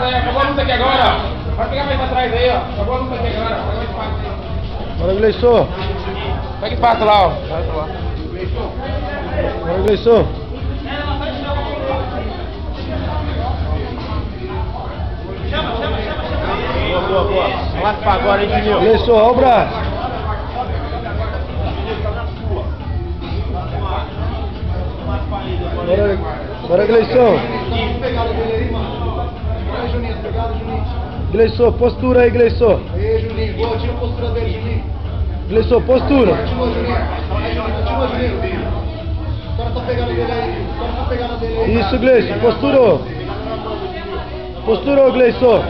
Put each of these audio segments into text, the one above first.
Acabou a luta aqui agora, ó. Pode pegar mais pra trás aí, ó. Acabou a luta aqui agora. Pega mais espaço aí. Bora, Gleison. Pega espaço lá, ó. Bora, Gleison. Boa. Vai pra agora, hein, Juninho? Gleison, olha o braço. Bora, Gleison. Gleison, postura aí, Gleison. Aí, Juninho, boa, tira a postura dele, Juninho. Gleison, postura. Continua, Juninho. Agora tá pegando dele aí. Isso, Gleison, posturou. Posturou, Gleison.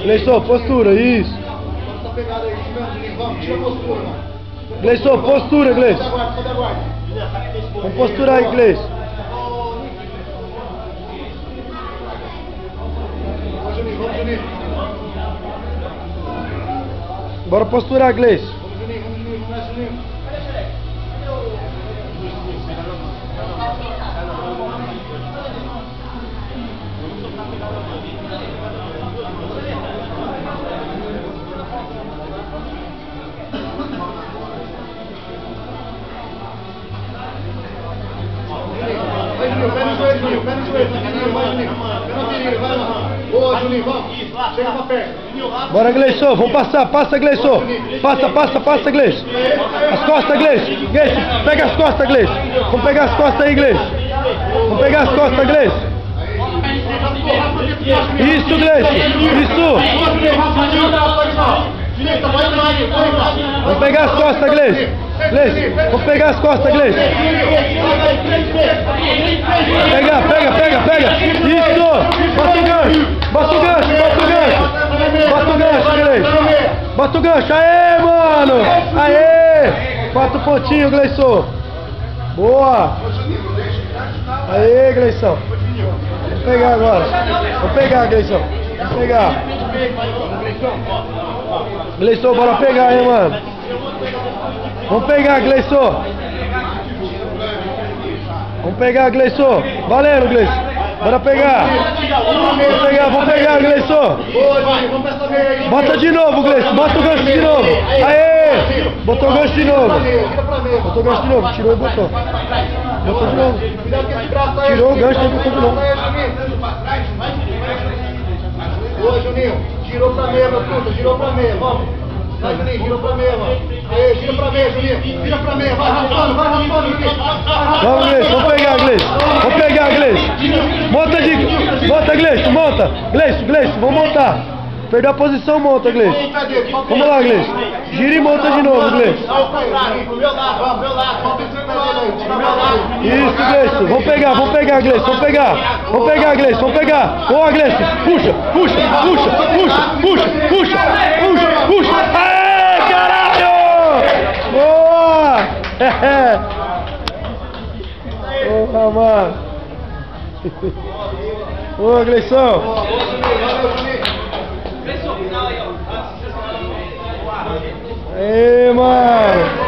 Gleison, postura, isso. Agora tá pegado aí, Juninho. Vamos, tira a postura, mano. Gleison, postura, Gleison. Sobe a guarda. Vamos posturar aí, Gleison. Vamos, Juninho. Bora posturar, Gleison. Vamos, Juninho. Vai, Juninho, pé no joelho, vai, Juninho. Vai lá. Boa, Juninho, vamos. Chega pra perto. Bora, Gleison, vamos passar, passa, Gleison. Passa, Gleison. As costas, Gleison. Gleison, pega as costas, Gleison. Vamos pegar as costas aí, Gleison. Vamos pegar as costas, Gleison. Isso, Gleison. Isso. Vamos pegar as costas, Gleison. Vamos pegar as costas, Gleison. Pega. Isso. Bota o gancho, Gleison. Bota o gancho. Aê, mano. Aê. 4 pontinhos, Gleison. Boa. Aê, Gleison. Vamos pegar agora. Vamos pegar, Gleison. Vamos pegar. Gleison, bora pegar, hein, mano. Vamos pegar, Gleison. Vamos pegar, Gleison. Valendo, Gleison. Bora pegar. Vamos pegar, Gleison. Bota de novo, Gleison. Bota o gancho de novo. Aê! Botou o gancho de novo. Tirou e botou. Botou de novo. Tirou o gancho e botou de novo. Boa, Juninho. Girou pra meia, meu puta. Girou pra meia. Vamos. Vai, Juninho. Girou pra meia, mano. Aê, gira pra meia, Juninho. Gira pra meia. Vai raspando, Juninho. Vamos, Gleison. Vamos pegar, Gleison. Monta, Gleison. Monta. Gleison. Vamos montar. Perdeu a posição, monta, Gleison. Vamos lá, Gleison. Gira e monta de novo, Gleison. Isso, Gleison. Vamos pegar, Gleison. Vamos pegar. Boa, Gleison. Puxa. Aê, caralho! Boa! Porra, mano. Boa, Gleison. Aê, mano.